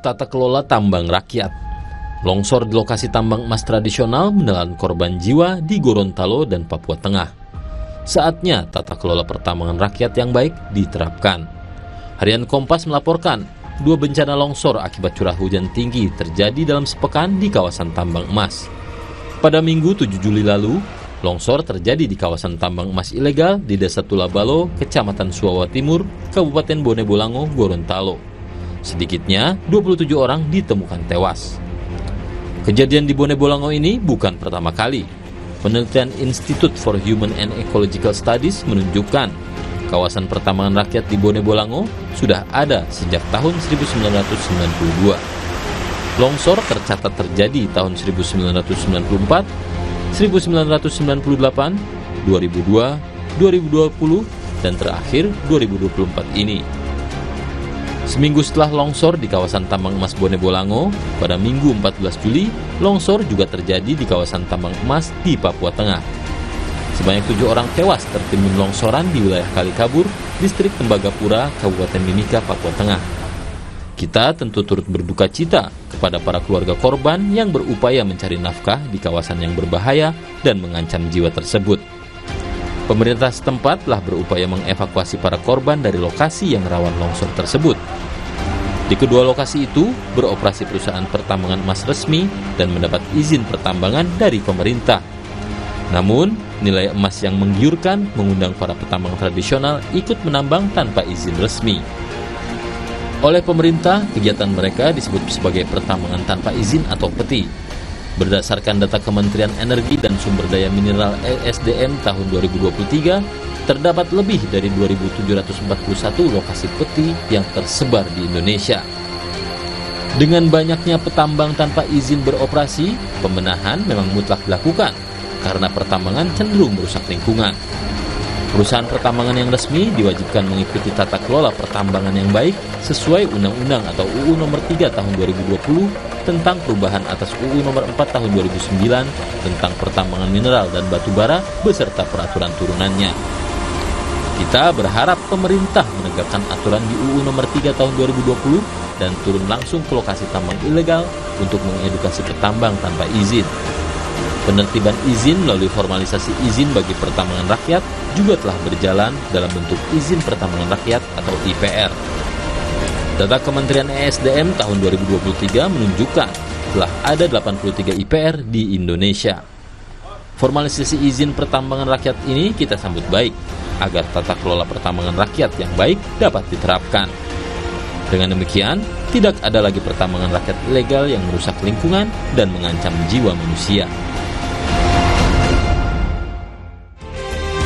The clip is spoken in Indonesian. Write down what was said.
Tata kelola tambang rakyat. Longsor di lokasi tambang emas tradisional menelan korban jiwa di Gorontalo dan Papua Tengah. Saatnya tata kelola pertambangan rakyat yang baik diterapkan. Harian Kompas melaporkan, 2 bencana longsor akibat curah hujan tinggi terjadi dalam sepekan di kawasan tambang emas. Pada Minggu 7 Juli lalu, longsor terjadi di kawasan tambang emas ilegal di Desa Tulabalo, Kecamatan Suawa Timur, Kabupaten Bone Bolango, Gorontalo. Sedikitnya 27 orang ditemukan tewas. Kejadian di Bone Bolango ini bukan pertama kali. Penelitian Institute for Human and Ecological Studies menunjukkan kawasan pertambangan rakyat di Bone Bolango sudah ada sejak tahun 1992. Longsor tercatat terjadi tahun 1994, 1998, 2002, 2020, dan terakhir 2024 ini. Seminggu setelah longsor di kawasan tambang emas Bone Bolango, pada Minggu 14 Juli, longsor juga terjadi di kawasan tambang emas di Papua Tengah. Sebanyak 7 orang tewas tertimbun longsoran di wilayah Kalikabur, Distrik Tembagapura, Kabupaten Mimika, Papua Tengah. Kita tentu turut berduka cita kepada para keluarga korban yang berupaya mencari nafkah di kawasan yang berbahaya dan mengancam jiwa tersebut. Pemerintah setempat telah berupaya mengevakuasi para korban dari lokasi yang rawan longsor tersebut. Di kedua lokasi itu, beroperasi perusahaan pertambangan emas resmi dan mendapat izin pertambangan dari pemerintah. Namun, nilai emas yang menggiurkan mengundang para petambang tradisional ikut menambang tanpa izin resmi. Oleh pemerintah, kegiatan mereka disebut sebagai pertambangan tanpa izin atau peti. Berdasarkan data Kementerian Energi dan Sumber Daya Mineral ESDM tahun 2023, terdapat lebih dari 2.741 lokasi peti yang tersebar di Indonesia. Dengan banyaknya petambang tanpa izin beroperasi, pembenahan memang mutlak dilakukan karena pertambangan cenderung merusak lingkungan. Perusahaan pertambangan yang resmi diwajibkan mengikuti tata kelola pertambangan yang baik sesuai Undang-Undang atau UU Nomor 3 Tahun 2020 tentang perubahan atas UU Nomor 4 Tahun 2009 tentang pertambangan mineral dan batu bara beserta peraturan turunannya. Kita berharap pemerintah menegakkan aturan di UU Nomor 3 Tahun 2020 dan turun langsung ke lokasi tambang ilegal untuk mengedukasi petambang tanpa izin. Penertiban izin melalui formalisasi izin bagi pertambangan rakyat juga telah berjalan dalam bentuk izin pertambangan rakyat atau IPR. Data Kementerian ESDM tahun 2023 menunjukkan telah ada 83 IPR di Indonesia. Formalisasi izin pertambangan rakyat ini kita sambut baik agar tata kelola pertambangan rakyat yang baik dapat diterapkan. Dengan demikian, tidak ada lagi pertambangan rakyat ilegal yang merusak lingkungan dan mengancam jiwa manusia.